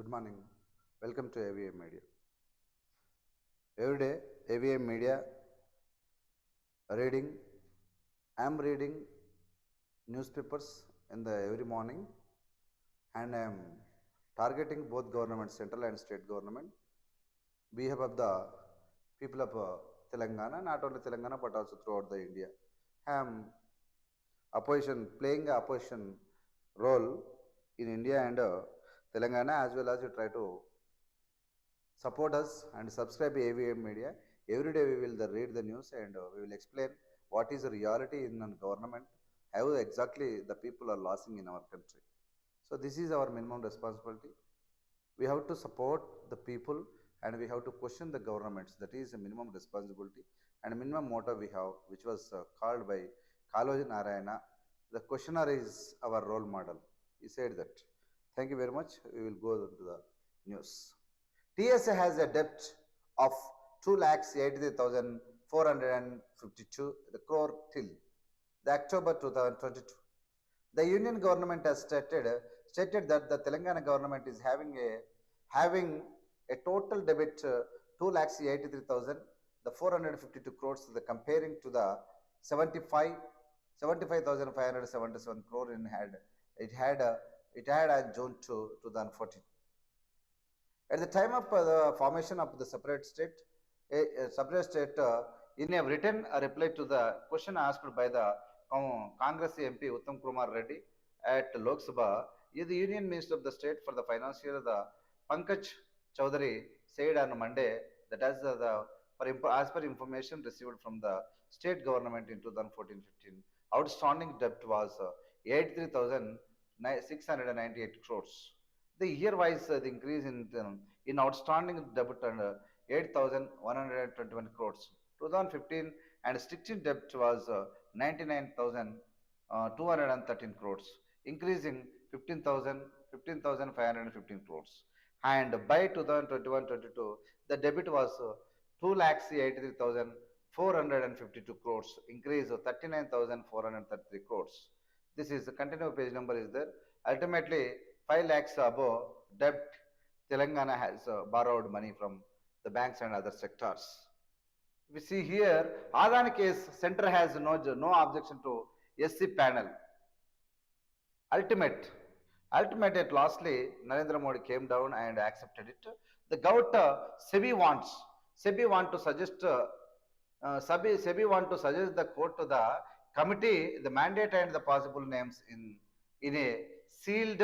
Good morning. Welcome to AVM Media. Every day, AVM Media reading. I am reading newspapers in the every morning, and I am targeting both government, central and state government, behalf of the people of Telangana, not only Telangana but also throughout the India. I am playing a opposition role in India and Telangana, as well as you try to support us and subscribe AVM Media. Every day we will read the news and we will explain what is the reality in the government, how exactly the people are losing in our country. So this is our minimum responsibility. We have to support the people and we have to question the governments. That is a minimum responsibility and minimum motto we have, which was called by Kaloji Narayana. The questioner is our role model. He said that. Thank you very much. We will go to the news. TSA has a debt of 2,83,452 crore till the October 2022. The union government has stated that the Telangana government is having a total debit 2,83,000 the 452 crores the comparing to the 75,577 crore it had on June 2, 2014. At the time of the formation of the separate state, in a written reply to the question asked by the Congress MP Uttam Kumar Reddy at Lok Sabha, the Union Minister of the State for the Financial, the Pankaj Chaudhary, said on Monday that as per information received from the state government in 2014-15, outstanding debt was 83,698 crores. The year-wise the increase in outstanding debt and 8,121 crores. 2015 and 16 debt was 99,213 crores, increasing 15,515 crores. And by 2021-22, the debit was 2,83,452 crores, increase of 39,433 crores. This is the continuous page number is there. Ultimately, 5 lakhs above debt, Telangana has borrowed money from the banks and other sectors. We see here, Adani case, center has no objection to SC panel. Ultimate at lastly, Narendra Modi came down and accepted it. The govt SEBI want to suggest SEBI want to suggest the court to the committee the mandate and the possible names in a sealed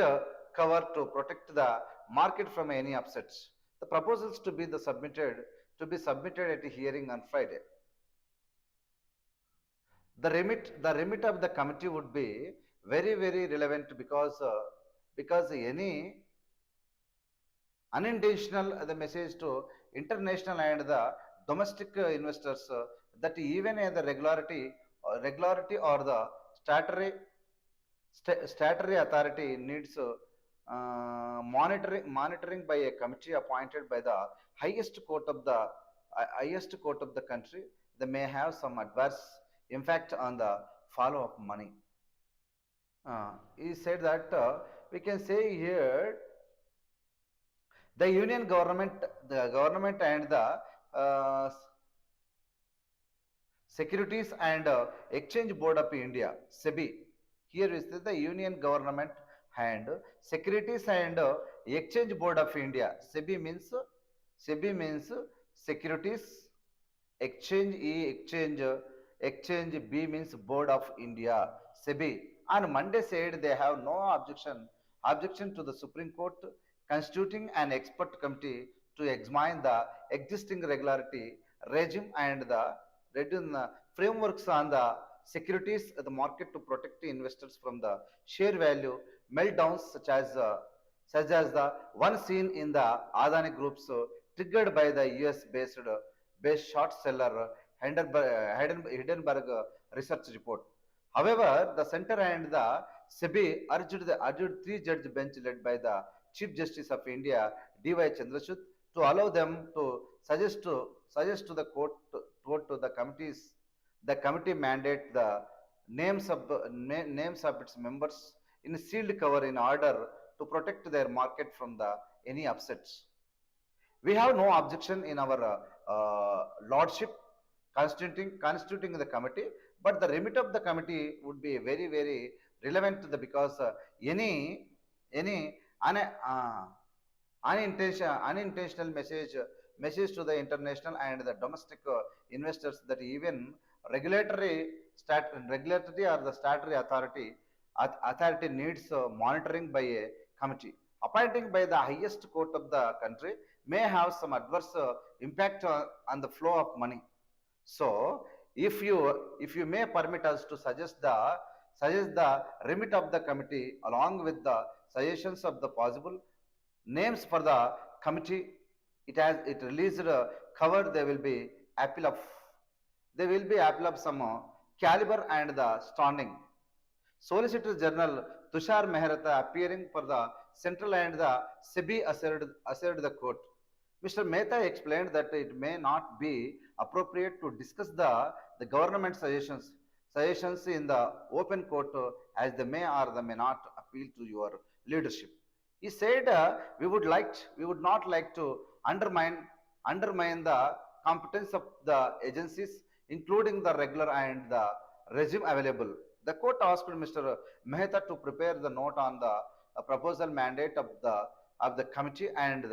cover to protect the market from any upsets. The proposals to be submitted at a hearing on Friday. The remit of the committee would be very relevant because any unintentional the message to international and the domestic investors that even the regularity or the statutory authority needs monitoring by a committee appointed by the highest court of the country. They may have some adverse impact on the follow of money. He said that we can say here the union government, and the Securities and Exchange Board of India, SEBI. Here is the Union Government and Securities and Exchange Board of India. SEBI means Securities, Exchange B means Board of India. SEBI on Monday said they have no objection to the Supreme Court constituting an expert committee to examine the existing regularity regime and the frameworks on the securities the market to protect the investors from the share value meltdowns such as the one seen in the Adani groups triggered by the US based short seller Hindenburg research report. However, the center and the SEBI urged three-judge bench led by the Chief Justice of India, D.Y. Chandrachud, to allow them to suggest to the court to the committees. The committee mandate the names of its members in sealed cover in order to protect their market from the any upsets. We have no objection in our lordship constituting the committee, but the remit of the committee would be very very relevant to the because any unintentional message to the international and the domestic investors that even regulatory or the statutory authority needs monitoring by a committee appointing by the highest court of the country may have some adverse impact on the flow of money. So if you may permit us to suggest the remit of the committee along with the suggestions of the possible names for the committee, it released cover there will be appeal of some caliber and the standing. Solicitor General Tushar Mehrata appearing for the central and the SEBI asserted the court. Mr. Mehta explained that it may not be appropriate to discuss the government suggestions in the open court as they may or they may not appeal to your leadership. He said we would not like to undermine the competence of the agencies, including the regular and the regime available. The court asked Mr. Mehta to prepare the note on the proposal mandate of the committee and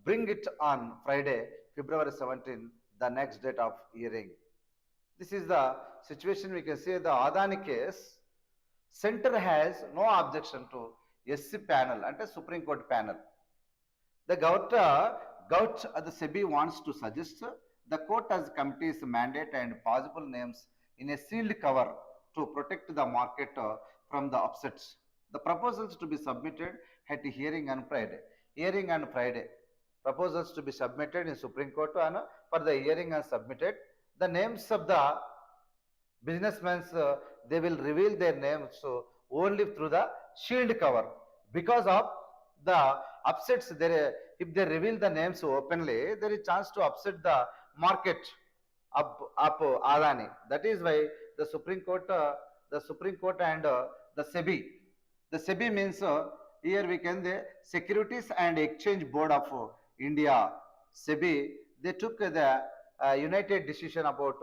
bring it on Friday, February 17, the next date of hearing. This is the situation we can say the Adani case. Center has no objection to SC panel and a Supreme Court panel. The Gouch at the SEBI wants to suggest the court as committee's mandate and possible names in a sealed cover to protect the market from the upsets. The proposals to be submitted at hearing on Friday. Hearing on Friday. Proposals to be submitted in Supreme Court and for the hearing are submitted. The names of the businessmen, they will reveal their names only through the shield cover because of the upsets. If they reveal the names openly, there is chance to upset the market up Adani. That is why the Supreme Court and the SEBI. The SEBI means here we can the Securities and Exchange Board of India. SEBI, they took the united decision about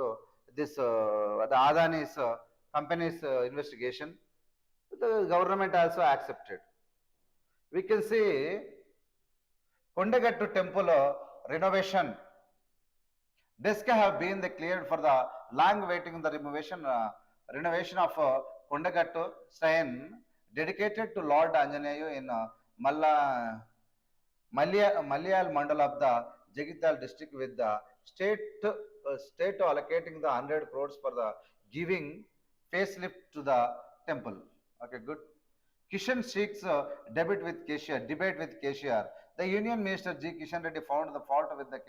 this the Adani's company's investigation. The government also accepted. We can see Kondagattu temple renovation. Deska have been cleared for the long waiting the renovation of Kondagattu shrine dedicated to Lord Anjaneyu in Malayal Mandal of the Jagital district with the state allocating the 100 crores for the giving facelift to the temple. Okay, good. Kishan seeks debate with KCR. The Union Minister G. Kishan Reddy found the fault with the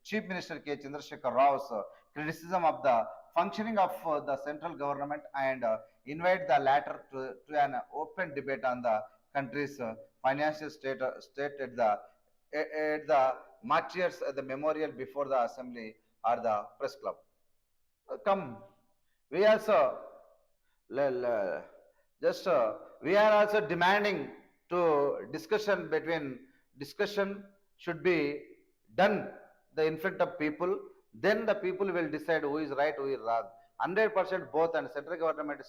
Chief Minister K. Chandrasekhar Rao's criticism of the functioning of the central government and invite the latter to an open debate on the country's financial state at the martyrs at the memorial before the assembly or the press club. Come, we also just we are also demanding to discussion should be done in front of people. Then the people will decide who is right, who is wrong. 100% both and central government,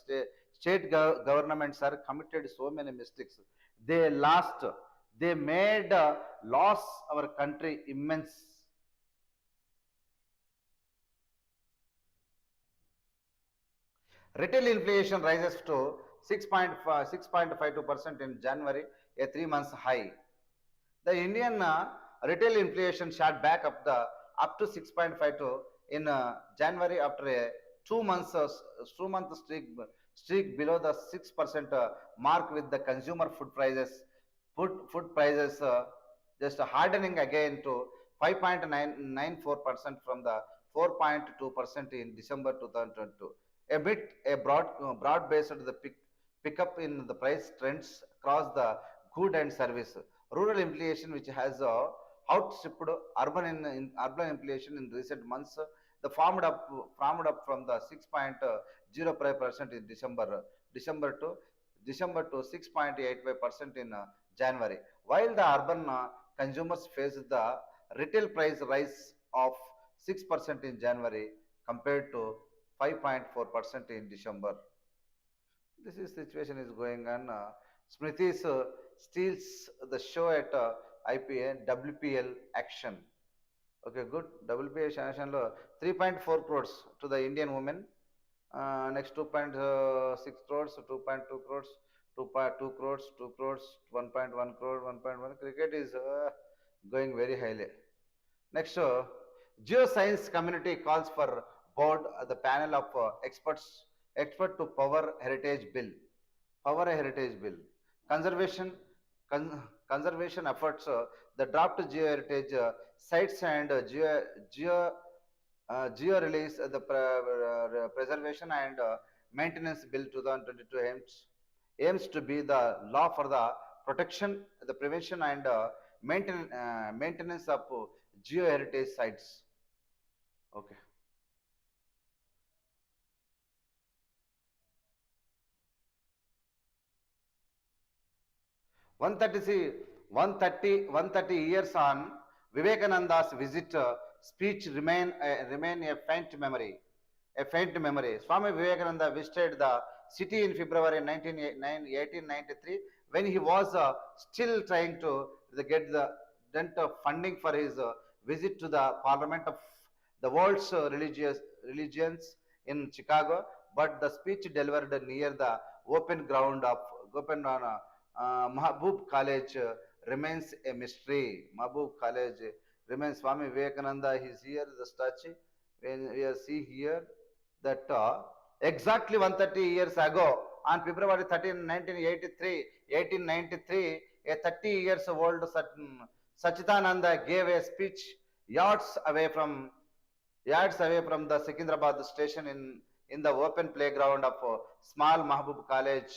state governments are committed so many mistakes. They made loss our country immense. Retail inflation rises to 6.52% in January, a 3 months high. The Indian retail inflation shot back up to 6.52 in January after a 2 month streak below the 6% mark, with the consumer food prices just hardening again to 5.94% from the 4.2% in December 2022. Amid a broad-based pickup in the price trends across the good and service. Rural inflation, which has outstripped urban inflation in recent months, the formed up from the 6.05% in December to 6.85% in January, while the urban consumers faced the retail price rise of 6% in January compared to 5.4% in December. This is situation is going on. Smriti's steals the show at IPA WPL action. Okay, good. WPL action lo 3.4 crores to the Indian women. Next 2.6 crores, 2.2 crores, 2.2 crores, 2 crores, 1.1 crore, 1.1. Cricket is going very highly. Next, geoscience community calls for board the panel of expert to power heritage bill, conservation conservation efforts, the draft geoheritage sites and geo release preservation and maintenance bill 2022 aims to be the law for the protection, the prevention and maintenance of geoheritage sites. Okay. 130, 130 years on, Vivekananda's visit speech remain a faint memory. A faint memory. Swami Vivekananda visited the city in February 1893 when he was still trying to get the funding for his visit to the Parliament of the world's religious religions in Chicago. But the speech delivered near the open ground of open Mahbub College remains a mystery. Mahbub College remains. Swami Vivekananda is here, the statue. When we see here that exactly 130 years ago, on February 13, 1983, 1893, a 30 years old Sachidananda gave a speech yards away from the Secunderabad station in the open playground of small Mahbub College.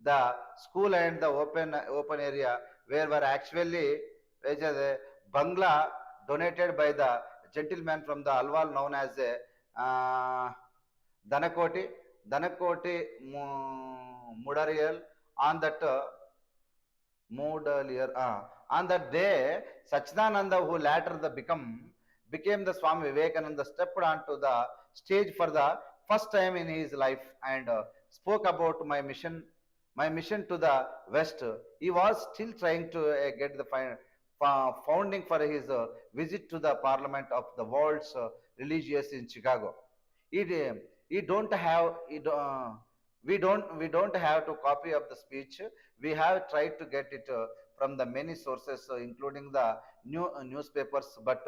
The school and the open area where were actually which is a bangla donated by the gentleman from the Alwal known as a Danakoti Danakoti Mudarial on that moved earlier. On that day, Sachidananda, who later became the Swami Vivekananda, stepped onto the stage for the first time in his life and spoke about my mission to the West. He was still trying to get the founding for his visit to the Parliament of the world's religious in Chicago. It it don't have it. We don't have to copy of the speech. We have tried to get it from the many sources, including the newspapers, but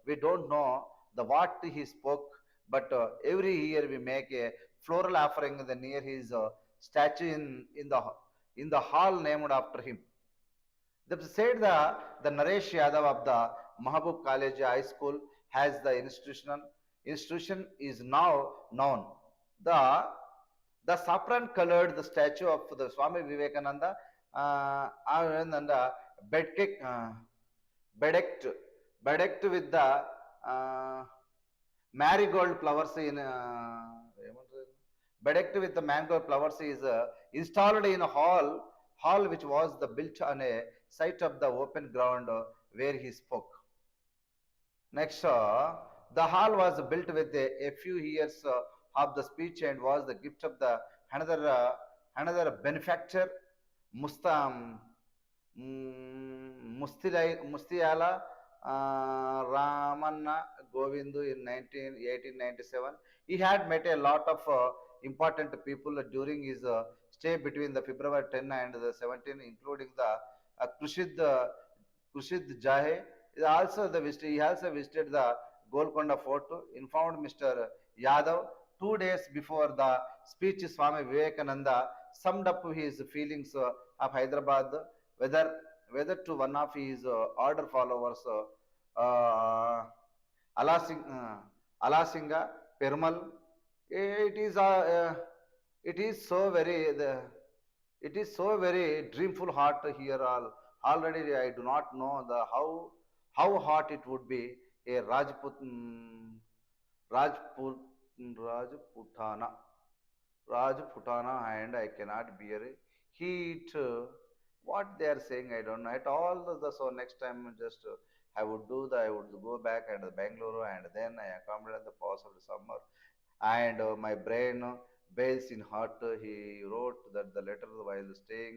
we don't know the what he spoke. But every year we make a floral offering the near his statue in the hall named after him. They said the Naresh Yadav of the Mahabub College High School has the institution is now known. The the saffron colored the statue of the Swami Vivekananda and bed cake, bedecked, bedecked with the uh, marigold flowers in bedecked with the mango flowers is installed in a hall which was the built on a site of the open ground where he spoke. Next, the hall was built with a few years of the speech and was the gift of the another benefactor, Mustam Mustiala Ramanna Govindu in 1897. He had met a lot of important people during his stay between the February 10 and the 17, including the Krushid Jahe. He also visited the Golconda Fort. Informed Mr. Yadav 2 days before the speech, Swami Vivekananda summed up his feelings of Hyderabad, whether to one of his order followers, Alasing, Alasinga, Perumal. It is it is so very it is so very dreamful hot here. Already I do not know the how hot it would be a Rajput Rajputana and I cannot bear heat. what they are saying, I don't know at all. So next time, just I would go back and Bangalore, and then I accommodate the pause of the summer, and my brain bails in heart. He wrote that the letter while staying.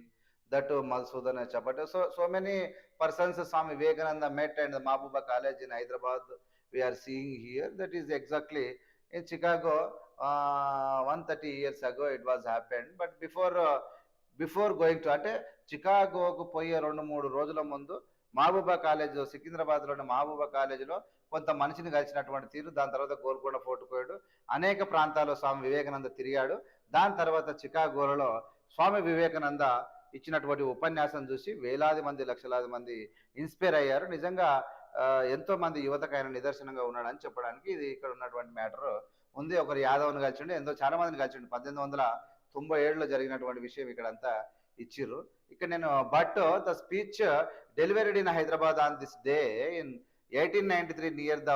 That Madhusudan Chapata. So many persons Swami Vivekananda met and the Mabuba College in Hyderabad we are seeing here. That is exactly in Chicago. 130 years ago it was happened. But before going to అంటే చికాగోకు పోయే 2-3 రోజుల ముందు Mehbooba college సికింద్రాబాద్లోని Mehbooba కాలేజీలో కొంత మనిషిని కలిసినటువంటి తీరు. దాని తర్వాత గోల్కొండ ఫోర్ట్ పోయాడు. అనేక ప్రాంతాల్లో స్వామి వివేకానంద తిరిగాడు. దాని తర్వాత చికాగోలో స్వామి వివేకానంద ఇచ్చినటువంటి ఉపన్యాసం చూసి వేలాది మంది లక్షలాది మంది ఇన్స్పైర్ అయ్యారు. నిజంగా ఎంతో మంది యువతకు ఆయన నిదర్శనంగా ఉన్నాడని చెప్పడానికి ఇది ఇక్కడ ఉన్నటువంటి మ్యాటర్ ఉంది. ఒకరు యాదవ్ని కలిసిండు, ఎంతో చాలా మందిని కలిసిండు. 1897లో జరిగినటువంటి విషయం ఇక్కడంతా ఇచ్చిర్రు. ఇక్కడ నేను but the speech delivered in Hyderabad on this day in 1893 near the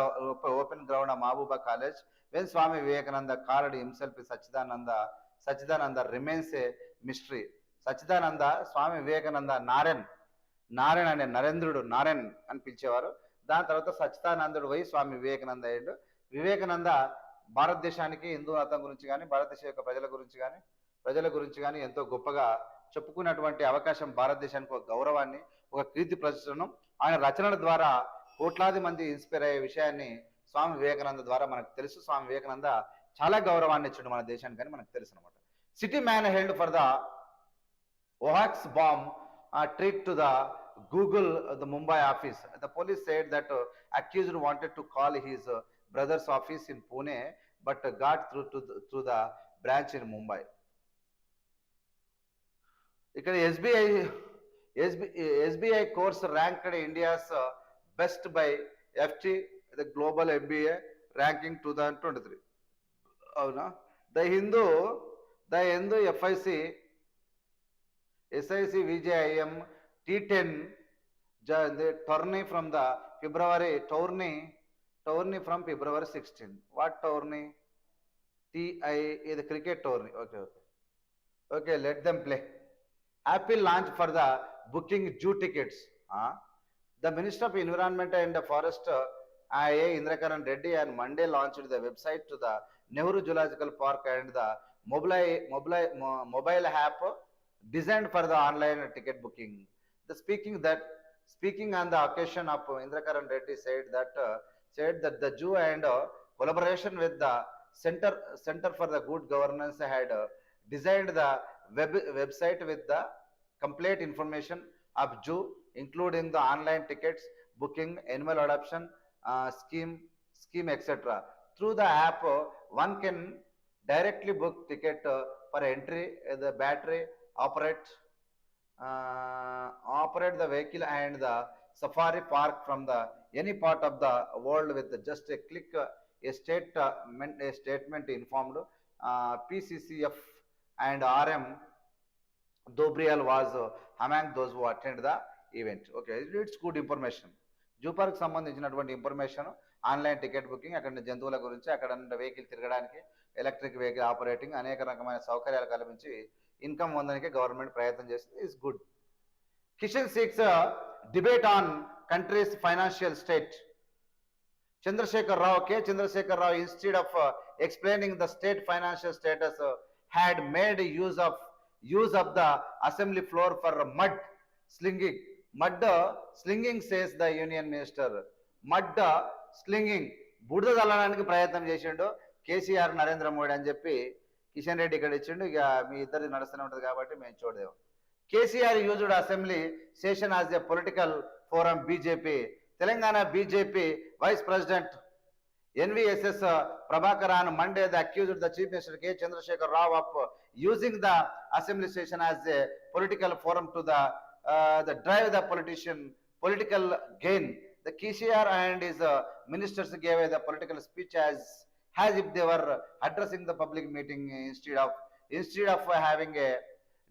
open ground of Mahbooba college when Swami Vivekananda called himself Sachchidananda remains a mystery. Sachchidananda Swami Vivekananda Narayana అనే నరేంద్రుడు నారాయణ్ అని పిలిచేవారు. దాని తర్వాత సచ్చిదానందుడు పోయి స్వామి వివేకానంద అయ్యాడు. వివేకానంద భారతదేశానికి హిందూ మతం గురించి కానీ భారతదేశ యొక్క ప్రజల గురించి కానీ ఎంతో గొప్పగా చెప్పుకున్నటువంటి అవకాశం, భారతదేశానికి ఒక గౌరవాన్ని, ఒక కీర్తి ప్రదర్శనం ఆయన రచనల ద్వారా కోట్లాది మంది ఇన్స్పైర్ అయ్యే విషయాన్ని స్వామి వివేకానంద ద్వారా మనకు తెలుసు. స్వామి వివేకానంద చాలా గౌరవాన్ని ఇచ్చిండు మన దేశానికి అని మనకు తెలుసు అనమాట. City man held for the hoax bomb treat to the Google the Mumbai office. The police said that accused wanted to call his brother's office in Pune, but got through the branch in Mumbai. ఇక్కడ SBI course ranked India's best by FT the global MBA ranking 2023. అవునా? The Hindu FIC SIC VJIM T10 the tourney from the tourney from February 16. What tourney? TI is the cricket tourney. Okay, let them play. Apple launch for the booking zoo tickets. The Minister of Environment and Forest IA Indrakaran Reddy on Monday launched the website to the Nehru Zoological Park and the mobile app designed for the online ticket booking. Speaking on the occasion of Indrakaran Reddy said that the zoo and collaboration with the Center for the Good Governance had designed the website with the complete information of zoo, including the online tickets booking, animal adoption scheme etc. Through the app, one can directly book ticket for entry. The battery operate the vehicle and the safari park from the any part of the world with just a click. A statement informed PCCF and RM Dobrial was among those who attended the event. Okay, it's good information. Zoo park సంబంధించినటువంటి information, online ticket booking, అక్కడ జంతువుల గురించి, అక్కడ vehicle తిరగడానికి, electric vehicle operating, అనేక రకమైన సౌకర్యాలు కల్పించి ఇన్కమ్ పొందడానికి గవర్నమెంట్ ప్రయత్నం చేస్తుంది. Is good. Kishan seeks debate on countries financial state. Chandrasekhar Rao, instead of explaining the state financial status, had made use of the assembly floor for mud slinging. Mud slinging, says the union minister. Mud slinging, బుడద చల్లడానికి ప్రయత్నం చేసిండు కేసీఆర్, నరేంద్ర మోడీ అని చెప్పి కిషన్ రెడ్డి ఇక్కడ ఇచ్చిండు. ఇక మీ ఇద్దరిది నడుస్తూనే ఉంటుంది కాబట్టి మేము చూడదేము. KCR used assembly session as a political forum. BJP Telangana BJP vice president NVSS Prabhakar on Monday accused the Chief Minister K. Chandrasekhar Rao of using the assembly session as a political forum to the drive the political gain. The KCR and his ministers gave the political speech as if they were addressing the public meeting instead of having a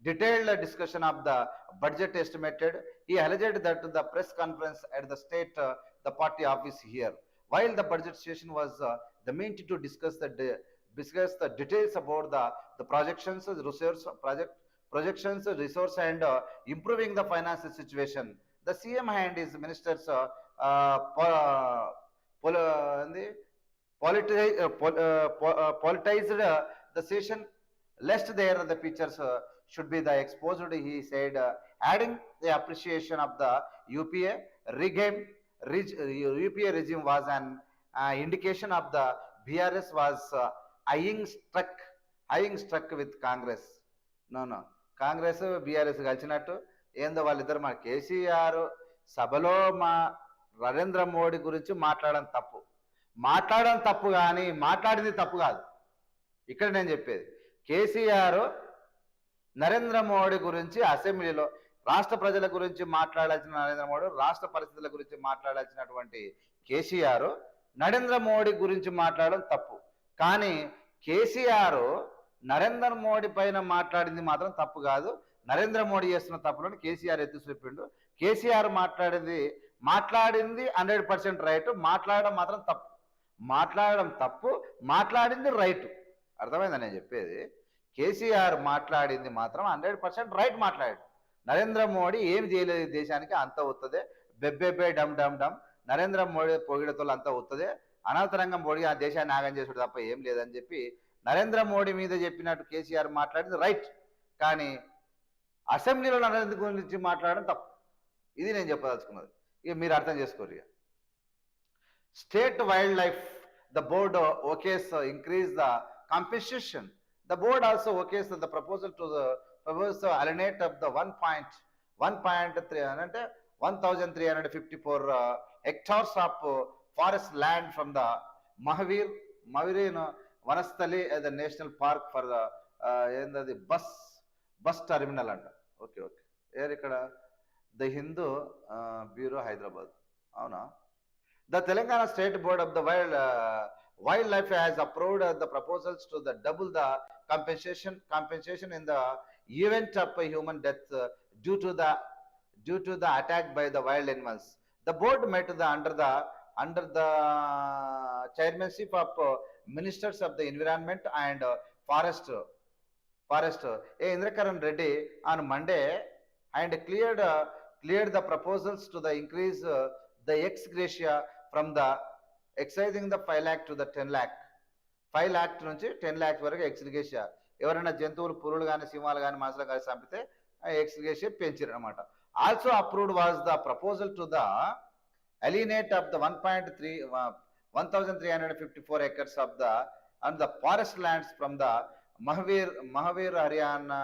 detailed discussion of the budget estimated. He alleged that the press conference at the state the party office here, while the budget session was the meant to discuss the details about the projections, resource projections, resource, and improving the financial situation. The CM hand is ministers pol- the politicized the session, lest there the pictures should be the exposed, he said, adding the appreciation of the UPA regime, UPA regime was an indication of the BRS was eyeing struck, with Congress. No, Congress BRS కలిసినట్టు ఏందో వాళ్ళిద్దరు మా కేసీఆర్ సభలో మా నరేంద్ర మోడీ గురించి మాట్లాడడం తప్పు కానీ మాట్లాడింది తప్పు కాదు. ఇక్కడ నేను చెప్పేది కేసీఆర్ నరేంద్ర మోడీ గురించి అసెంబ్లీలో రాష్ట్ర ప్రజల గురించి మాట్లాడాల్సిన నరేంద్ర మోడీ, రాష్ట్ర పరిస్థితుల గురించి మాట్లాడాల్సినటువంటి కేసీఆర్ నరేంద్ర మోడీ గురించి మాట్లాడడం తప్పు. కానీ కేసీఆర్ నరేంద్ర మోడీ పైన మాట్లాడింది మాత్రం తప్పు కాదు. నరేంద్ర మోడీ చేస్తున్న తప్పులను కేసీఆర్ ఎత్తి చూపిండు. కేసీఆర్ మాట్లాడింది 100% రైట్, మాట్లాడడం మాత్రం తప్పు. మాట్లాడింది రైట్. అర్థమైందా నేను చెప్పేది? కేసీఆర్ మాట్లాడింది మాత్రం 100% రైట్ మాట్లాడాడు. నరేంద్ర మోడీ ఏమి చేయలేదు దేశానికి, అంత వస్తుంది బెబ్బెబ్బే డమ్ డమ్ డమ్. నరేంద్ర మోడీ పొగిడతో అంతా వస్తుంది, అనవసరంగా మోడీ ఆ దేశాన్ని నాగం చేసుడు తప్ప ఏం లేదని చెప్పి నరేంద్ర మోడీ మీద చెప్పినట్టు కేసీఆర్ మాట్లాడింది రైట్. కానీ అసెంబ్లీలో నరేంద్ర గురించి మాట్లాడడం తప్పు. ఇది నేను చెప్పదలుచుకున్నది. ఇక మీరు అర్థం చేసుకోరు. State wildlife, the board okays increase the compensation. The board also okays the proposal to the proposed alienate of the 1.3 అంటే 1,354 hectares of forest land from the Mahavir Vanasthali as the national park for the ఏందది bus terminal అంట. Okay ఏర్ ఇక్కడ the Hindu bureau Hyderabad. అవునా? The Telangana State Board of the Wildlife has approved the proposals to double the compensation in the event of a human death due to the attack by the wild animals. The board met under the chairmanship of ministers of the environment and forest Indrakaran Reddy on Monday and cleared the proposals to the increase the ex gratia from the excising the 5 lakh to the 10 lakh. 5 lakh నుంచి 10 lakh వరకు ex gratia. ఎవరైనా జంతువులు, పురులు కానీ, సింహాలు కానీ, మాంసాలు కానీ చంపితే ex gratia పెంచారు అనమాట. Also approved was the proposal to the alienate of the 1,354 acres of the forest lands from the Mahavir Haryana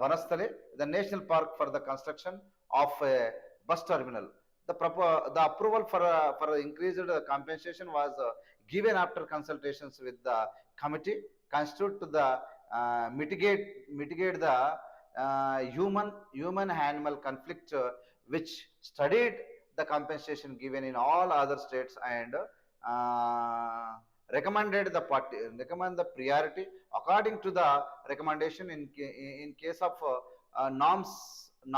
Vanasthali, the national park, for the construction of a bus terminal. The approval for increased compensation was given after consultations with the committee constituted to the mitigate the human animal conflict, which studied the compensation given in all other states and recommend the priority according to the recommendation in case of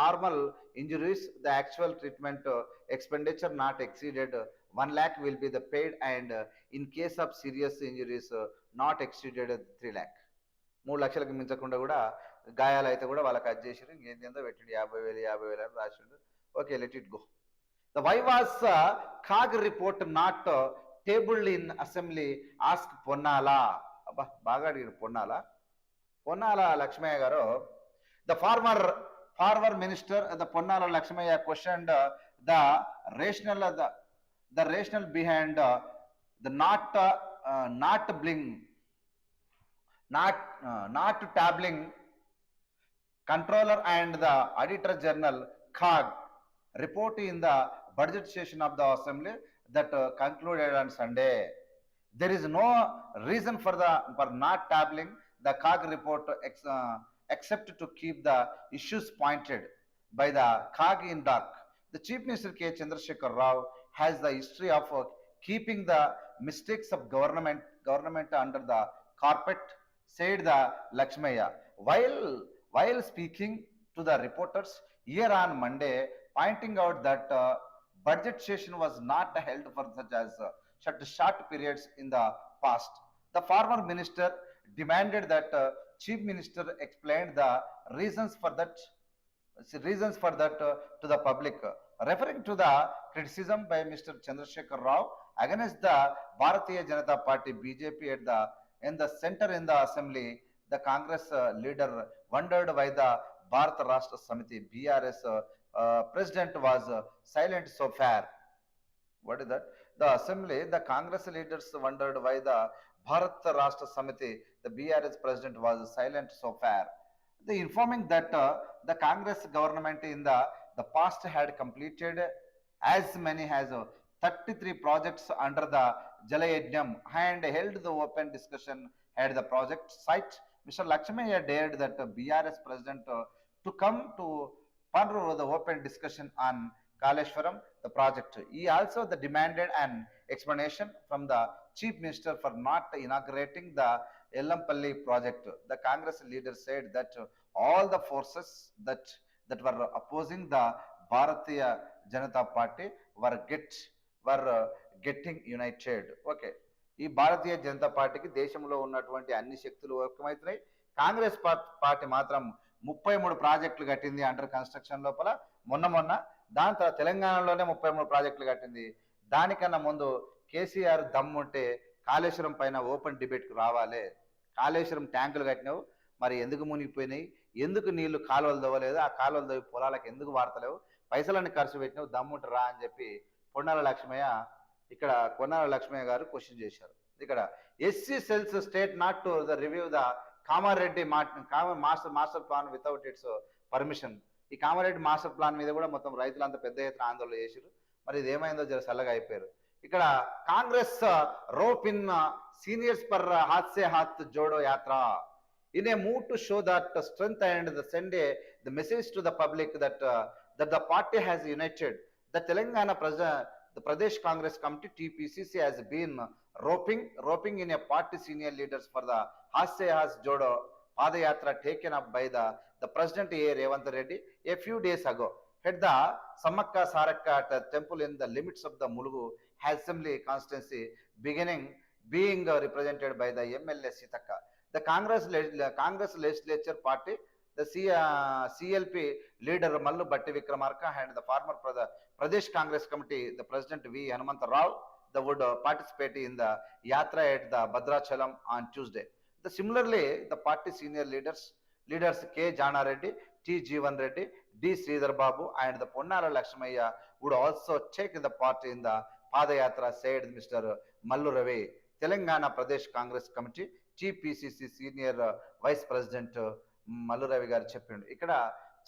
normal injuries. The actual treatment expenditure not exceeded 1 lakh will be the paid, and in case of serious injuries not exceeded 3 lakh. 3 లక్షలకు మించకుండా కూడా గాయాలు అయితే కూడా వాళ్ళకి అది చేసిరు. ఇంకేందో పెట్టిండు 50,000 అని రాసిండు. Okay, let it go. The why was CAG report not tabled in assembly? Ask Ponnala. బాగా అడిగాడు పొన్నాల లక్ష్మయ్య గారు. The former minister, the Ponnala Lakshmaya, questioned the rationale behind the not tabling controller and the auditor general CAG report in the budget session of the assembly that concluded on Sunday. There is no reason for not tabling the CAG report except to keep the issues pointed by the CAG in dark. The Chief Minister K. Chandrasekhar Rao has the history of keeping the mistakes of government under the carpet, said the Lakshmaya, while speaking to the reporters here on Monday, pointing out that budget session was not held for such short periods in the past. The former minister demanded that chief minister explained the reasons for that to the public, referring to the criticism by Mr. Chandrasekhar Rao against the Bharatiya Janata Party (BJP) at the in the center in the assembly. The Congress leader wondered why the Bharat Rashtra Samiti (BRS) president was silent so far. What is that? The assembly, the Congress leaders wondered why the Bharat Rashtra Samiti, the BRS president, was silent so far. The informing that the Congress government in the past had completed as many as 33 projects under the Jalayajnam and held the open discussion at the project site. Mr. Lakshmaya dared that BRS president to come to Panru the open discussion on Kaleshwaram, the project. He also demanded an explanation from the chief minister for not inaugurating the Ellampalli project. The Congress leader said that all the forces that were opposing the Bharatiya Janata Party were getting united. Okay. ఈ భారతీయ జనతా పార్టీకి దేశంలో ఉన్నటువంటి అన్ని శక్తులు ఐక్యమవుతున్నాయి. Congress party మాత్రం 33 ప్రాజెక్టులు కట్టింది under construction లోపల మొన్న దాని తర్వాత తెలంగాణలోనే 33 ప్రాజెక్టులు కట్టింది. దానికన్నా ముందు కేసీఆర్ దమ్ముంటే కాళేశ్వరం పైన ఓపెన్ డిబేట్కి రావాలి. కాళేశ్వరం ట్యాంకులు కట్టినావు, మరి ఎందుకు మునిగిపోయినాయి, ఎందుకు నీళ్లు కాలువలు దవ్వలేదు, ఆ కాలువలు దవ్వి పొలాలకు ఎందుకు వాడతలేవు, పైసలన్నీ ఖర్చు పెట్టినావు, దమ్ముంటే రా అని చెప్పి పొన్నాల లక్ష్మయ్య గారు క్వశ్చన్ చేశారు. ఇక్కడ SC cells state not to the review the Kamareddy master plan without it's permission. ఈ కామారెడ్డి మాస్టర్ ప్లాన్ మీద కూడా మొత్తం రైతులంతా పెద్ద ఎత్తున ఆందోళన చేశారు. మరి ఇది ఏమైందో జర చల్లగా అయిపోయారు. ఇక్కడ Congress rope in seniors for Haath Se Haath Jodo Yatra in a move to show that strength and the message to the public that the party has united. The Telangana the Pradesh Congress Committee (TPCC) has been roping in a party senior leaders for the Hasse Has Jodo Padayatra taken up by the President A. Revanth Reddy a few days ago at the Samakka Sarakka temple in the limits of the Mulugu Assembly constituency, being represented by the MLA Sitaka. The Congress legislature party, the CLP leader Mallu Batti Vikramarka and the former Pradesh Congress Committee, the President V. Hanumanta Rao, would participate in the Yatra at the Bhadrachalam on Tuesday. Similarly, the party senior leaders K. Jana Reddy, T. Jeevan Reddy, D. Sridhar Babu and the Ponnala Lakshmaya would also take the part in the Padayatra, said Mr. Mallu Ravi, Telangana Pradesh Congress Committee TPCC senior vice president Mallu Ravi గారు చెప్పిండు. ఇక్కడ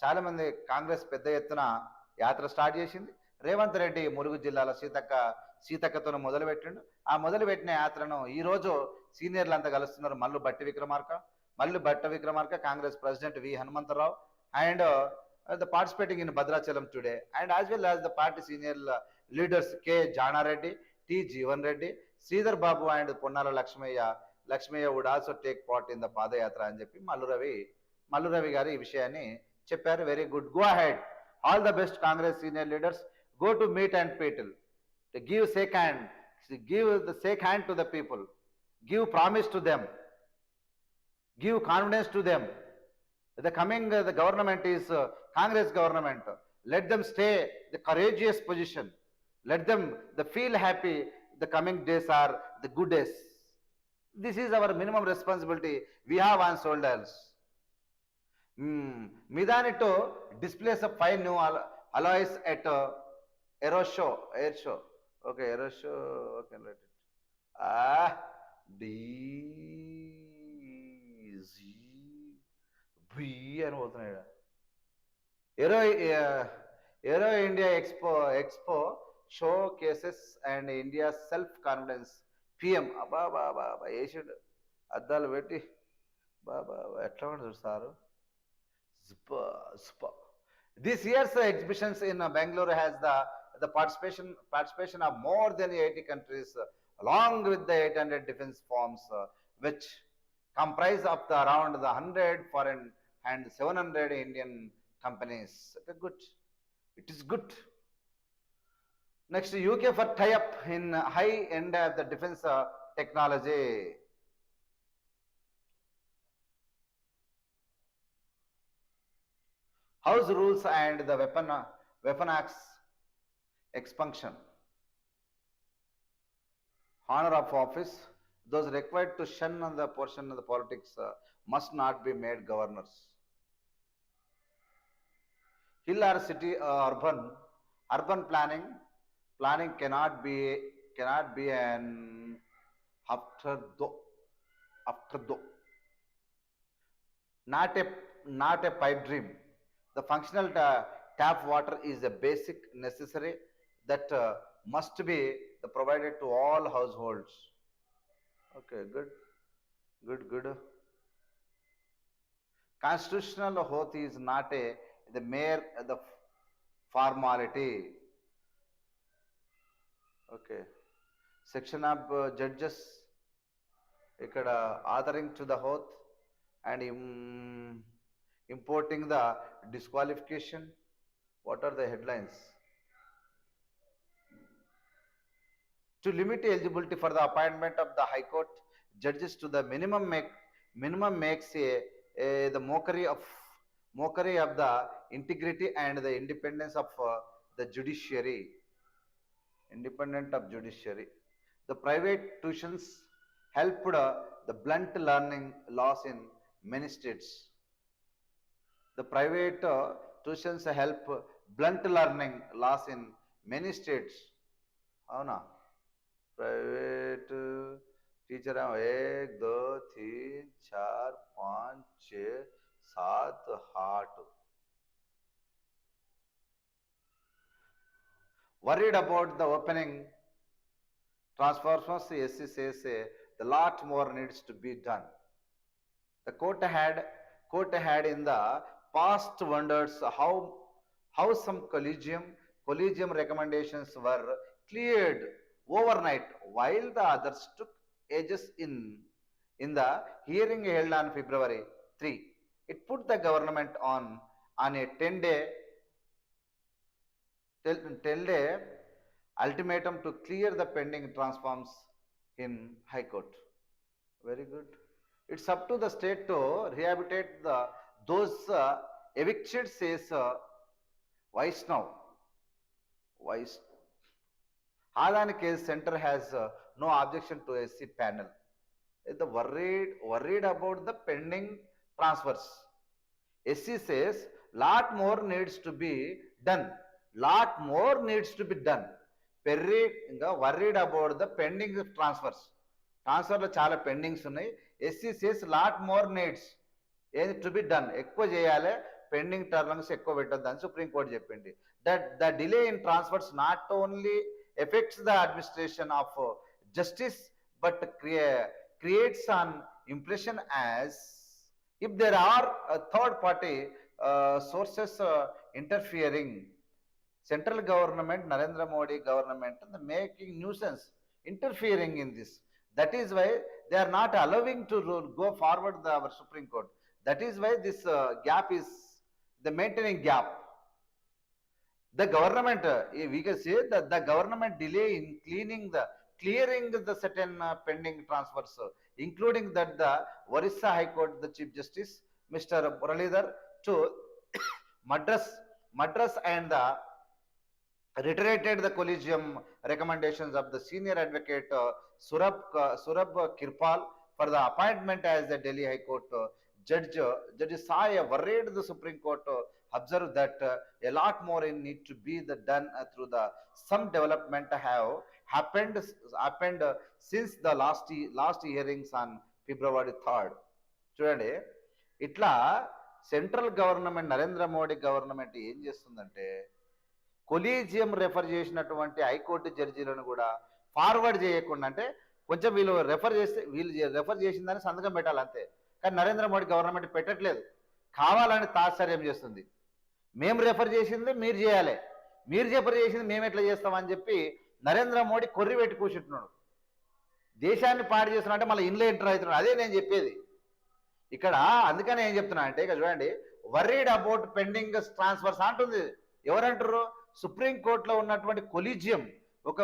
చాలా మంది కాంగ్రెస్ పెద్ద ఎత్తున యాత్ర start చేసింది. రేవంత్ రెడ్డి ములుగు జిల్లాలో సీతక్కతో మొదలుపెట్టిండు. ఆ మొదలుపెట్టిన యాత్రను ఈ రోజు సీనియర్లు అంతా కలుస్తున్నారు. Mallu Bhatti Vikramarka Congress president V Hanumantharao and the participating in Bhadrachalam today, and as well as the party senior leaders K. Jana Reddy, T. Jeevan Reddy, Sridhar Babu and Ponnala Lakshmaya would also take part in the Padayatra అని చెప్పి మల్లు రవి గారు ఈ విషయాన్ని చెప్పారు. Very good, go ahead, all the best Congress senior leaders, go to meet and people, give the shake hand to the people, give promise to them, give confidence to them. The government is Congress government. Let them stay the courageous position. Let them feel happy. The coming days are the good days. This is our minimum responsibility we have on shoulders. Midanito displays of 5 new alloys at air show. Okay, air show. Okay, write it. D Z B అని పోతున్నాడు. Aero India Expo showcases and India's self-confidence. PM బాబా వేసాడు అద్దాలు పెట్టి బాబా ఎట్లా ఉంటుంది sir. This year's exhibitions in Bangalore has the participation of more than 80 countries, along with the 800 defense firms, which comprise of around 100 foreign and 700 Indian companies. Good, it is good. Next, UK for tie-up in high end of the defense technology. House rules and the Weapon Acts expunction. Honor of office. Those required to shun the portion of the politics must not be made governors. Hill or city urban planning cannot be an afterthought, afterthought, not a not a pipe dream. The functional tap water is a basic necessary that must be provided to all households. Okay, good. Constitutional oath is not a the mere the formality. Okay. Section of judges ఇక్కడ authoring to the oath and importing the disqualification. What are the headlines? To limit eligibility for the appointment of the High Court judges to the minimum makes the mockery of the integrity and the independence of the judiciary. Independent of judiciary. The private tuitions helped the blunt learning laws in many states. The private tuitions help blunt learning laws in many states. అవునా private teacher एक दो तीन चार पाँच छः सात आठ worried about the opening transformers. SC says the lot more needs to be done. The court had in the past wonders how some collegium recommendations were cleared overnight while the others took ages in the hearing held on February 3. It put the government on a 10-day ultimatum to clear the pending transforms in High Court. Very good. It's up to the state to rehabilitate those evicted, says Vaishnav. Adani case center has no objection to SC panel. The worried about the pending transfers. SC says lot more needs to be done. Lot more needs to be done. Worried about the pending transfers. ట్రాన్స్ఫర్లో చాలా pendings ఉన్నాయి. SC says lot more needs ఏది to be done, ఎక్కువ చేయాలి, pending terms ఎక్కువ పెట్టద్దు అని supreme court చెప్పింది. That the delay in transfers not only effects the administration of justice but creates an impression as if there are third party sources interfering. Central government, Narendra Modi government, making nuisance, interfering in this. That is why they are not allowing to go forward our Supreme Court. That is why this gap is the maintaining gap. The government, we can say that the government delay in clearing the certain pending transfers, including that the Orissa High Court, the Chief Justice, Mr. Muralidhar, to Madras and the reiterated the collegium recommendations of the senior advocate Surab Kirpal for the appointment as the Delhi High Court judge. Judge Sai worried the Supreme Court observed that a lot more need to be done through the some development have happened since the last hearings on February 3rd. చూడండి, ఇట్లా central government Narendra Modi government ఏం చేస్తుందంటే collegium refer చేసినటువంటి high court జడ్జీలను కూడా forward చేయకుండా, అంటే కొంచెం వీళ్ళు రెఫర్ చేసిందని సంతకం పెట్టాలి అంతే. కానీ నరేంద్ర మోడీ గవర్నమెంట్ పెట్టట్లేదు, కావాలని తాత్సర్యం చేస్తుంది. మేము రెఫర్ చేసింది మీరు చేయాలి, మీరు రెఫర్ చేసింది మేము ఎట్లా చేస్తామని చెప్పి నరేంద్ర మోడీ కొర్రి పెట్టి కూర్చుంటున్నాడు. దేశాన్ని పాడు చేస్తున్నా అంటే మళ్ళీ ఇంట్లో ఎంటర్ అవుతున్నాడు. అదే నేను చెప్పేది ఇక్కడ. అందుకని ఏం చెప్తున్నా అంటే ఇక చూడండి, వర్రీడ్ అబౌట్ పెండింగ్ ట్రాన్స్ఫర్స్ అంటుంది. ఎవరంటారు? సుప్రీంకోర్టులో ఉన్నటువంటి కొలీజియం, ఒక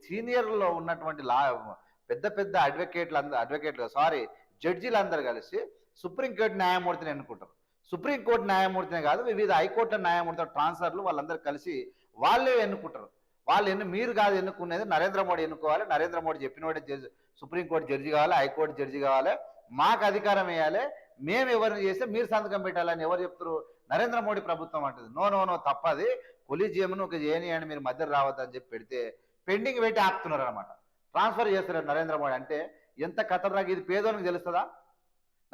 సీనియర్లో ఉన్నటువంటి పెద్ద అడ్వకేట్లు జడ్జీలు అందరు కలిసి సుప్రీంకోర్టు న్యాయమూర్తిని ఎన్నుకుంటారు. సుప్రీంకోర్టు న్యాయమూర్తినే కాదు, వివిధ హైకోర్టుల న్యాయమూర్తుల ట్రాన్స్ఫర్లు వాళ్ళందరూ కలిసి వాళ్ళే ఎన్నుకుంటారు. వాళ్ళు మీరు కాదు ఎన్నుకునేది, నరేంద్ర మోడీ ఎన్నుకోవాలి. నరేంద్ర మోడీ చెప్పినోడే జడ్జి, సుప్రీంకోర్టు జడ్జి కావాలి, హైకోర్టు జడ్జి కావాలి, మాకు అధికారం వేయాలి, మేము ఎవరిని చేస్తే మీరు సంతకం పెట్టాలని ఎవరు చెప్తారు? నరేంద్ర మోడీ ప్రభుత్వం అంటుంది. నో నో నో, తప్పది, కొలీజియంను ఒక చేయని మీరు మధ్య రావద్దని చెప్పి పెడితే పెండింగ్ పెట్టి ఆపుతున్నారు అనమాట. ట్రాన్స్ఫర్ చేస్తున్నారు నరేంద్ర మోడీ. అంటే ఎంత ఖతర్నాక్ ఇది! పేదోనికి తెలుస్తుందా?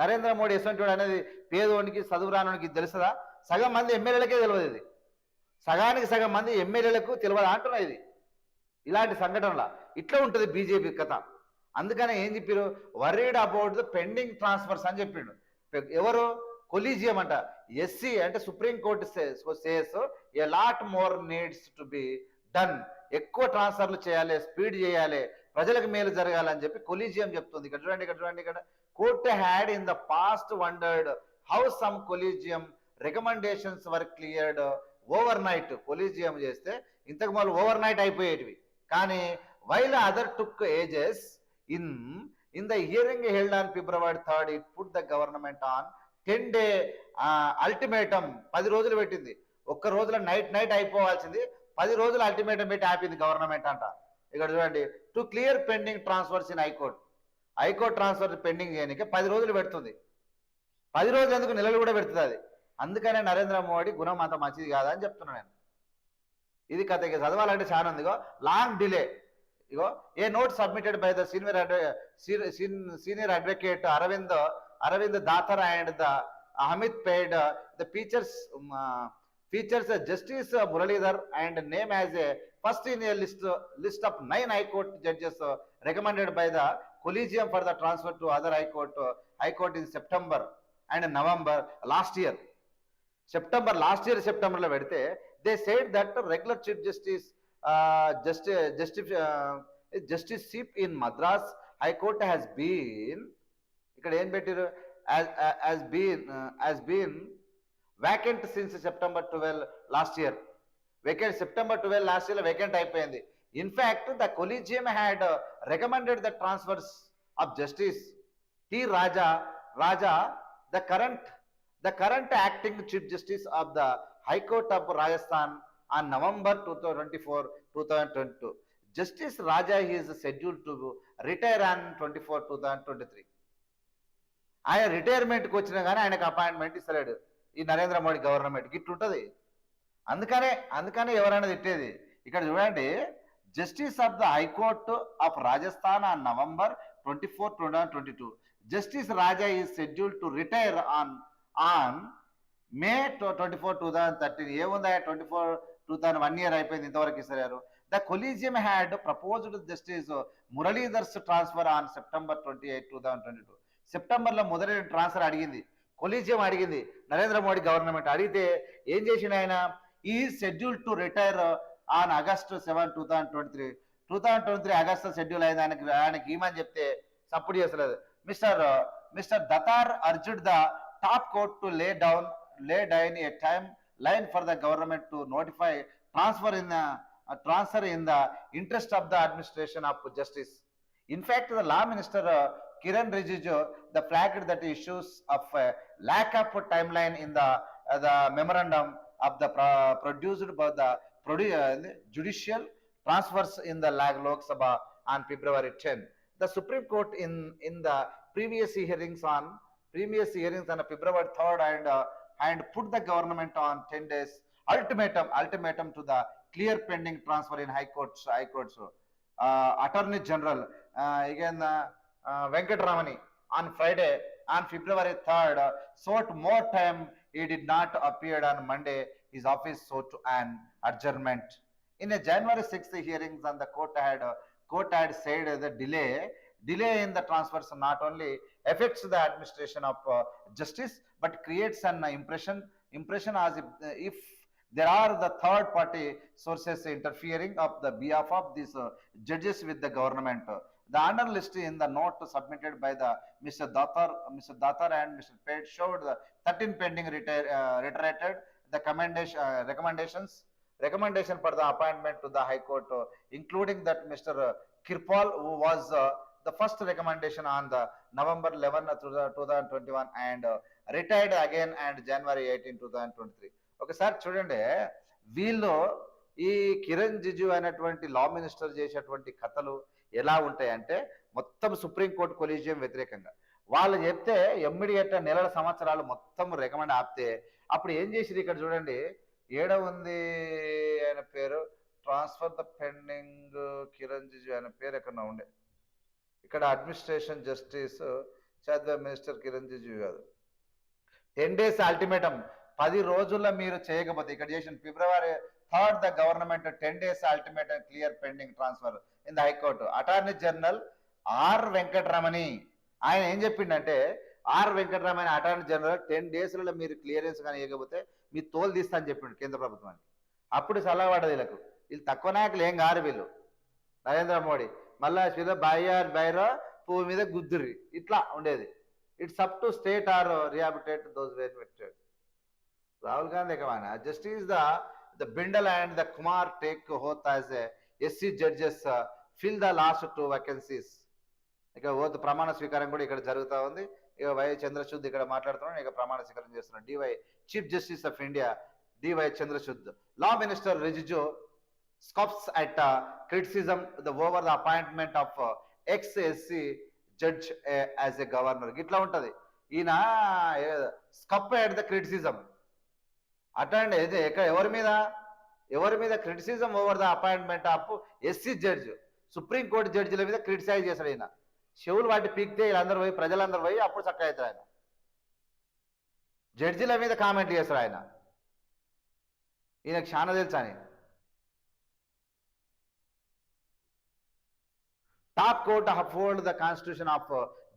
నరేంద్ర మోడీ ఎసంటోడు అనేది పేదోనికి, చదువు రానోనికి తెలుస్తుందా? సగం మంది ఎమ్మెల్యేలకే తెలియదు ఇది. సగానికి సగం మంది ఎమ్మెల్యేలకు తెలియదు అంటున్నా. ఇది ఇలాంటి సంఘటనల ఇట్లా ఉంటుంది బీజేపీ కథ. అందుకనే ఏం చెప్పారు? Worried about the pending transfers అని చెప్పిండు. ఎవరు? కొలీజియం అంట. ఎస్సీ అంటే supreme court says a lot more needs to be done. ఎక్కువ ట్రాన్స్ఫర్లు చేయాలి, స్పీడ్ చేయాలి, ప్రజలకు మేలు జరగాలని చెప్పి కొలీజియం చెప్తుంది. ఇక్కడ చూడండి, ఇక్కడ చూడండి, ఇక్కడ court had in the past wondered how some collegium recommendations were cleared over night. Collegium చేస్తే ఇంతకు మొదలు ఓవర్ నైట్ అయిపోయేటివి, కానీ while other took ages in the hearing held on February 3rd it put the government on 10-day ultimatum. 10 రోజులు పెట్టింది. ఒక్క రోజులో night అయిపోవాల్సింది 10 రోజులు ultimatum పెట్టి ఆపింది గవర్నమెంట్ అంట. ఇక్కడ చూడండి, to clear pending transfers in high court transfer pending చేయడానికి 10 రోజులు పెడుతుంది. 10 రోజులు ఎందుకు, నెలలు కూడా పెడుతుంది అది. అందుకనే నరేంద్ర మోడీ గుణం అంత మంచిది కాదా అని చెప్తున్నాను నేను. ఇది కథ. ఇక చదవాలంటే చాలా ఉంది. ఇగో లాంగ్ డిలే. ఇగో a note submitted by the senior advocate Arvind Datar and the Amit పేడ్ the features Justice Muralidhar and name as a first in a list of 9 High Court judges recommended by the Collegium for the transfer to other High Court in September and November last year. September లో పెడితే they said that regular Chief Justice Justice in Madras High Court has been, ఇక్కడ ఏం పెట్టారు, has been vacant since September 12 last year. September 12 last year vacant అయిపోయింది. In fact, the Collegium had recommended the transfers of Justice T. Raja, the current acting Chief Justice of the High Court of Rajasthan on November 2024, 2022. Justice Raja is scheduled to retire on 24/2023. ఆయన రిటైర్మెంట్కి వచ్చినా కానీ ఆయనకు appointment ఇస్తలేడు ఈ Narendra Modi government. ఇట్లుంటది. అందుకనే ఎవరైనా తిట్టేది. ఇక్కడ చూడండి, justice of the high court of Rajasthan on November 24, 2022. Justice Raja is scheduled to retire on May 24, 2013. ఏముందా 24, 2001 year అయిపోయింది, ఇంతవరకు ఇస్తారు. The collegium had proposed Justice Muralidhar's transfer on September 28, 2022. సెప్టెంబర్లో మొదటి ట్రాన్స్ఫర్ అడిగింది, కొలీజియం అడిగింది. నరేంద్ర మోడీ గవర్నమెంట్ అడిగితే ఏం చేసిండు ఆయన? ఈ schedule to retire on August 7, 2023 August schedule అయింది. ఆయనకి ఏమని చెప్తే సపోర్ట్ చేస్తలేదు. Mister Datar urged the top court to lay down a time line for the government to notify transfer in the interest of the administration of justice. In fact, the law minister Kiran Rijiju the flagged that issues of lack of timeline in the memorandum of the produced by the judicial transfers in the Lok Sabha on February 10. The Supreme Court in the previous hearings on February 3rd and put the government on 10 days ultimatum to the clear pending transfer in high courts. Attorney General again Venkatesham on Friday on February 3rd sought more time. He did not appear on Monday. His office sought an adjournment. In a January 6th hearings on the court had said the delay in the transfers not only affects the administration of justice but creates an impression as if there are the third party sources interfering of the behalf of these judges with the government. The under list in the note submitted by the Mr. Datar and Mr. Pate showed the 13 pending reiterated the recommendation for the appointment to the High Court, including that Mr. Kirpal, who was the first recommendation on the November 11, 2021 and retired again and January 18, 2023. ఒకసారి చూడండి, వీళ్ళు ఈ కిరణ్ రిజిజు అనేటువంటి law minister చేసేటువంటి కథలు ఎలా ఉంటాయంటే మొత్తం సుప్రీంకోర్టు కొలీజియం వ్యతిరేకంగా వాళ్ళు చెప్తే ఎమ్మిడియట్ నెలల సంవత్సరాలు మొత్తం రికమెండ్ ఆపితే అప్పుడు ఏం చేసిరు ఇక్కడ చూడండి, ఏడ ఉంది ఆయన పేరు, transfer the pending Kiran Rijiju ఆయన పేరు ఎక్కడ ఉండే, ఇక్కడ అడ్మినిస్ట్రేషన్ జస్టిస్ చదివే మినిస్టర్ కిరణ్ రిజిజు కాదు. 10 days అల్టిమేటం, 10 రోజుల్లో మీరు చేయకపోతే ఇక్కడ చేసిన February 3 the government 10 days ultimatum clear pending transfer in the high court. Attorney general R Venkataramani ఆయన ఏం చెప్పిండంటే, ఆర్ వెంకటరమణి అటార్నీ జనరల్ 10 daysలలో మీరు క్లియరెన్స్ కానీ ఇవ్వకపోతే మీ తోలు తీస్తా అని చెప్పిండు కేంద్ర ప్రభుత్వానికి. అప్పుడు సలహాపడ్డది వీళ్ళకు, వీళ్ళు తక్కువ నాయకులు ఏం కారు వీళ్ళు, నరేంద్ర మోడీ మళ్ళా బైరా పువ్వు మీద గుద్దురి ఇట్లా ఉండేది. It's up to state or rehabilitate those where matted. Rahul Gandhi కమానా Justice the Bindal and the Kumar take oath as SC judges fill the last 2 vacancies. ఇక ఓత్ ప్రమాణ స్వీకారం కూడా ఇక్కడ జరుగుతూ ఉంది. ఇక వై చంద్రచూడ్ ఇక్కడ మాట్లాడుతున్నాడు, ఇక ప్రమాణ స్వీకారం చేస్తున్నాడు. DY chief justice of India DY Chandrachud. Law minister Rijiju scoffs at criticism over the appointment of ex-SC judge as a governor. గిట్లా ఉంటది, ఈయన scoff at the criticism attend అయితే ఎవరి మీద criticism over the appointment of SC judge, supreme court జడ్జిల మీద criticise చేశాడు ఈయన. చెవులు వాటి పీక్తే వీళ్ళందరూ పోయి ప్రజలందరూ పోయి అప్పుడు చక్కగా అవుతారు. ఆయన జడ్జిల మీద కామెంట్ చేశాడు ఆయన, ఈయనకు చాలా తెలుసు అని. Top court uphold the constitution of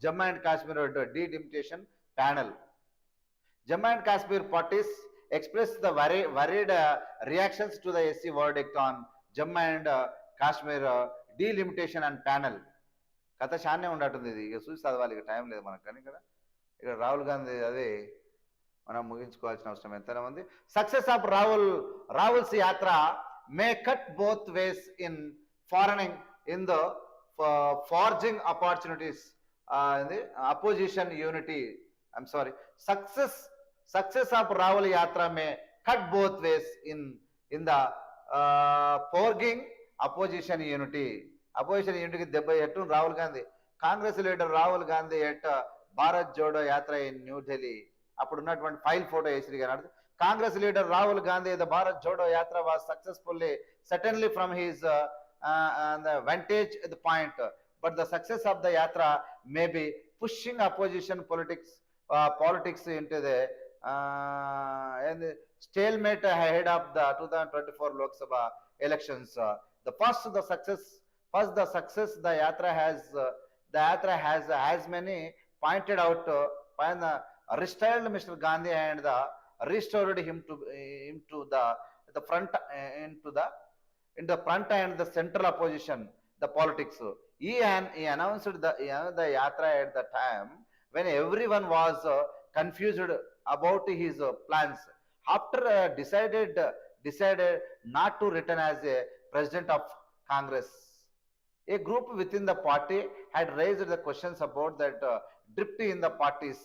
Jammu and Kashmir delimitation panel. Jammu and Kashmir parties expressed the worried reactions to the SC verdict on Jammu and Kashmir delimitation and panel. కథ చానే ఉండటుంది, ఇది ఇక చూసి చదవాలి, ఇక టైం లేదు మనకు. కానీ ఇక్కడ రాహుల్ గాంధీ అదే మనం ముగించుకోవాల్సిన అవసరం ఎంతైనా ఉంది. Success of Rahul's yatra may cut both ways in forging in the forging opportunities in the opposition unity. I'm sorry, success of Rahul Yatra may cut both ways in the forging opposition unity. Opposition unity ki debba ettu Rahul Gandhi, Congress leader Rahul Gandhi at Bharat Jodo Yatra in New Delhi. అప్పుడు ఉన్నటువంటి file photo వేసిరి గారు. Congress leader Rahul Gandhi the Bharat Jodo Yatra was successfully certainly from his the vantage the point, but the success of the yatra may be pushing opposition politics into the and the stalemate ahead of the 2024 Lok Sabha elections. The success the yatra has as many pointed out by the restyled Mr. Gandhi and the restored him to the front in the front and the central opposition, the politics. He announced the yatra at the time when everyone was confused about his plans. After decided not to return as a president of Congress, a group within the party had raised the questions about that drift in the party's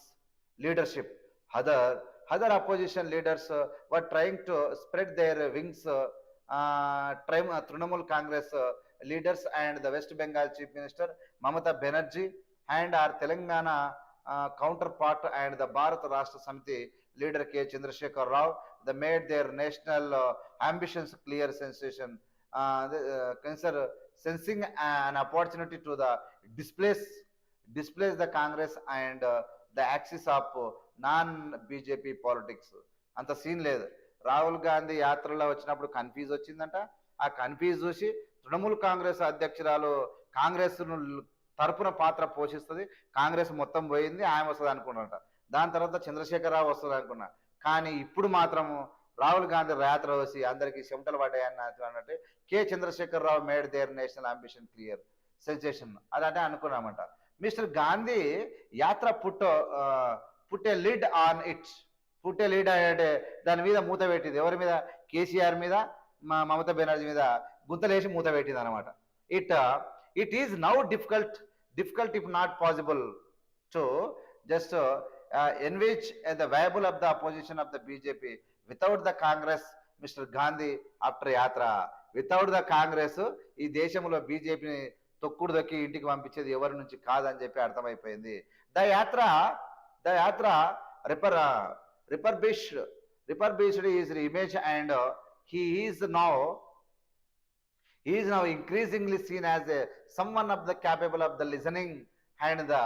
leadership. Other opposition leaders were trying to spread their wings. Trinamool Congress leaders and the West Bengal Chief Minister Mamata Banerjee and our Telangana counterpart and the Bharat Rashtra Samiti leader K. Chandrasekhar Rao, they made their national ambitions clear sensation, sensing an opportunity to the displace the Congress and the axis of non-BJP politics. అంత scene లేదు. రాహుల్ గాంధీ యాత్రలో వచ్చినప్పుడు confuse వచ్చిందంట. ఆ confuse చూసి తృణమూల్ కాంగ్రెస్ అధ్యక్షురాలు కాంగ్రెస్ తరపున పాత్ర పోషిస్తుంది, కాంగ్రెస్ మొత్తం పోయింది, ఆయన వస్తుంది అనుకున్నారంట. దాని తర్వాత చంద్రశేఖరరావు వస్తుంది అనుకున్నా. కానీ ఇప్పుడు మాత్రము రాహుల్ గాంధీ యాత్ర వచ్చి అందరికీ చెమటలు పడ్డాయని అన్నట్టు K Chandrashekhar Rao made there national ambition clear sensation అదంటే అనుకున్నామంట. Mister Gandhi yatra put a lid on it, put a lid అంటే దాని మీద మూత పెట్టింది. ఎవరి మీద? కేసీఆర్ మీద, మమతా బెనర్జీ మీద గుంతలేసి మూత పెట్టింది అనమాట. It is now difficult difficult if not possible to just enrich the viable of the opposition of the BJP without the Congress, Mr. Gandhi after Yatra. Without the Congress, ఈ దేశంలో బీజేపీని తొక్కుడు దొక్కి ఇంటికి పంపించేది ఎవరి నుంచి కాదని చెప్పి అర్థమైపోయింది. The yatra the yatra refur refurbished refurbished is image and he is now he is now increasingly seen as a someone of the capable of the listening and the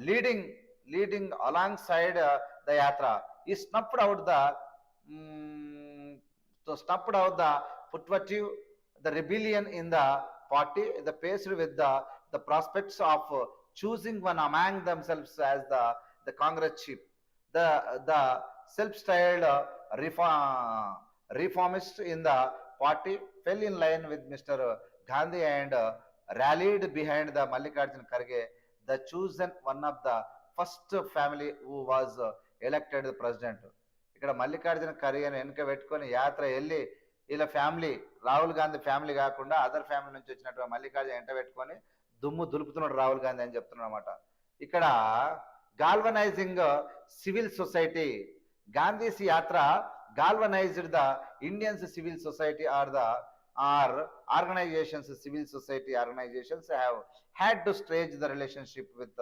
leading leading alongside the yatra. He snuffed out the snuffed out the putvative, the rebellion in the party, the faced with the prospects of choosing one among themselves as the Congress chief. The self-styled reformist in the party fell in line with Mr. Gandhi and rallied behind the Mallikarjun Kharge, the chosen one of the first family who was elected president. ఇక్కడ మల్లికార్జున ఖర్గేని వెనుక పెట్టుకొని యాత్ర వెళ్ళి వీళ్ళ family Rahul Gandhi family కాకుండా other family నుంచి వచ్చినట్టు మల్లికార్జున వెంట పెట్టుకొని దుమ్ము దులుపుతున్నాడు రాహుల్ గాంధీ అని చెప్తున్నాడు అనమాట. ఇక్కడ గాల్వనైజింగ్ సివిల్ సొసైటీ, గాంధీస్ యాత్ర galvanized the Indian civil society or the or organizations, civil society organizations have had to stage the relationship with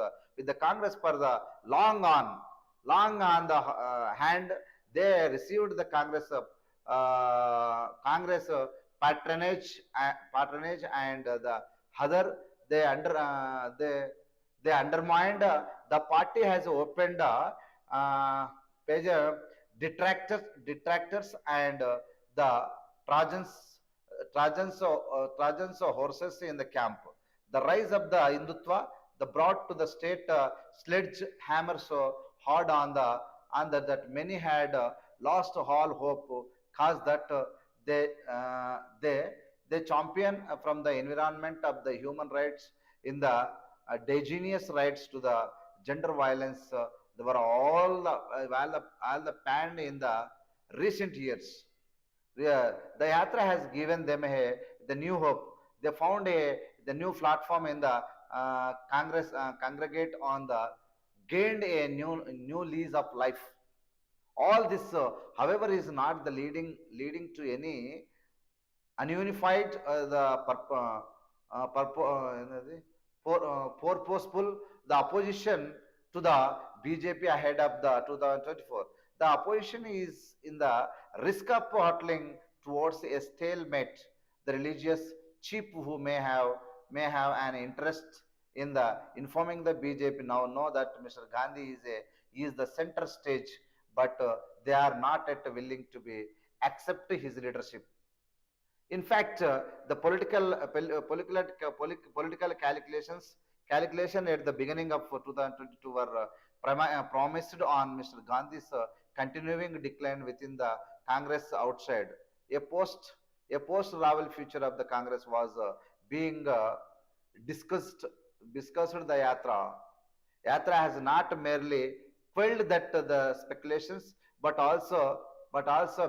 the Congress for the long on the hand. They received the Congress Congress patronage and the other they undermined the party has opened page detractors and the Trojans, Trojans horses in the camp. The rise of the Hindutva, the brought to the state sledgehammer so hard on that many had lost all hope, caused that they champion from the environment of the human rights in the indigenous rights to the gender violence. They were all the panned in the recent years. The Yatra has given them the new hope. They found the new platform in the Congress, congregate on the gained a new lease of life. All this, however, is not the leading to any ununified purposeful the opposition to the BJP ahead of the 2024. The opposition is in the risk of hurtling towards a stalemate. The religious chief who may have an interest in the informing the BJP now know that Mr. Gandhi is the center stage, but they are not yet willing to be accept his leadership. In fact, the political calculation at the beginning of 2022 were promised on Mr. Gandhi's continuing decline within the Congress outside. A post Ravel future of the Congress was being discussed the Yatra. Yatra has not merely quelled that the speculations, but also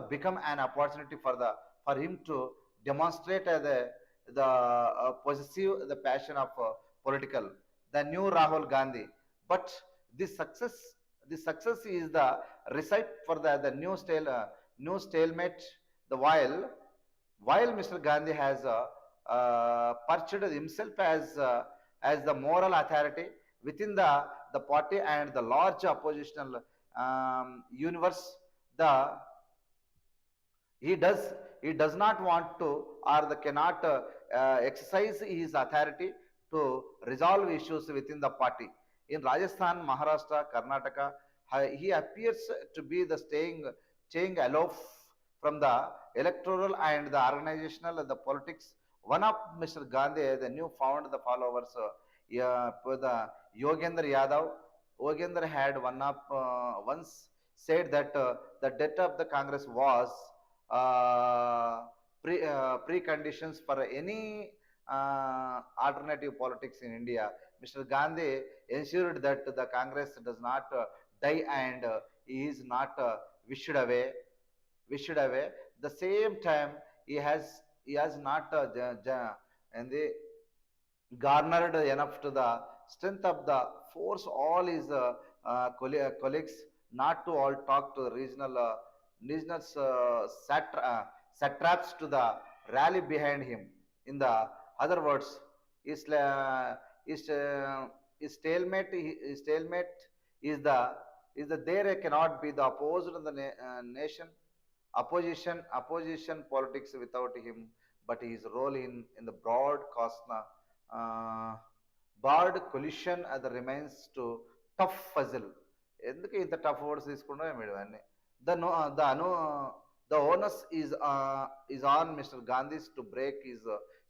become an opportunity for him to demonstrate possessive the passion of political, the new Rahul Gandhi. But this success is the receipt for the new stalemate. The while Mr. Gandhi has perched himself as the moral authority within the party and the large oppositional universe, the he does not want to or the cannot exercise his authority to resolve issues within the party. In Rajasthan, Maharashtra, Karnataka, he appears to be the staying aloof from the electoral and the organizational the politics. One of Mr. Gandhi, the new found the followers, the Yogendra Yadav. Yogendra had once said that the death of the Congress was preconditions for any alternative politics in India. Mr. Gandhi ensured that the Congress does not die and he is not wished away. Wished away. The same time, he has not and the garnered enough to the strength of the force all his colleagues not to all talk to the regional satraps to the rally behind him. In the other words, is is is stalemate is the there cannot be the opposed of the nation opposition politics without him, but his role in the broad cosna uh, broad collision అది remains to tough puzzle. ఎందుకు ఇంత tough words తీసుకుంటాం madam అన్ని the know the Anu the onus is on Mr. Gandhi to break his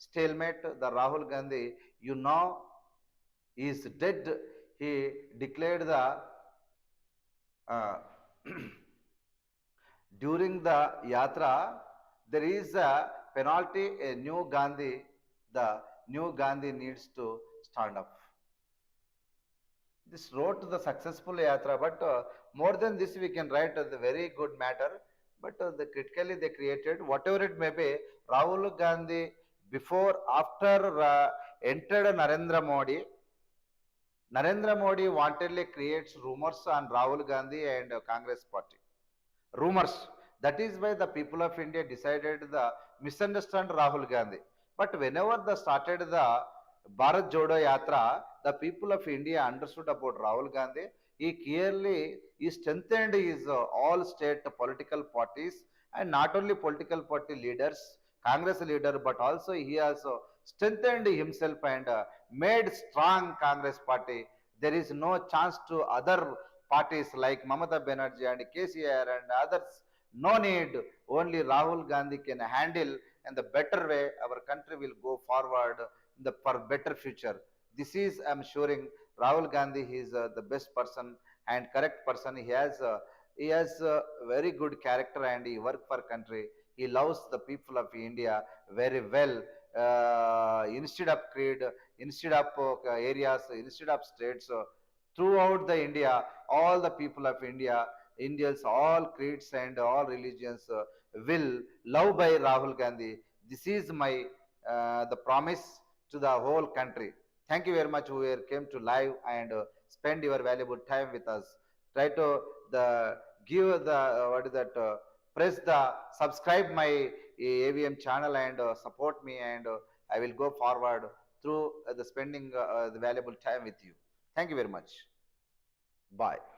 stalemate. The Rahul Gandhi, you know, is dead. He declared the uh, during the yatra there is a penalty. A new Gandhi, the new Gandhi needs to stand up. This road to the successful yatra, but more than this we can write the very good matter, but the critically they created whatever it may be. Rahul Gandhi before after entered Narendra Modi wantedly creates rumors on Rahul Gandhi and Congress party. Rumors. That is why the people of India decided the misunderstand Rahul Gandhi. But whenever they started the Bharat Jodo Yatra, the people of India understood about Rahul Gandhi. He strengthened his all state political parties, and not only political party leaders, Congress leader, but also he also strengthened himself and made strong Congress party. There is no chance to other parties like Mamata Banerjee and KCR and others. No need. Only Rahul Gandhi can handle, and the better way our country will go forward for better future. This is, I'm assuring, Rahul Gandhi. He is the best person and correct person. He has very good character and he work for country. He loves the people of India very well. Instead of creed, instead of areas, instead of states, throughout the India, all the people of India, Indians, all creeds and all religions will love by Rahul Gandhi. This is my the promise to the whole country. Thank you very much who came to live and spend your valuable time with us. Try to the give the what is that press the subscribe my AVM channel and support me, and I will go forward through the spending the valuable time with you. Thank you very much. Bye.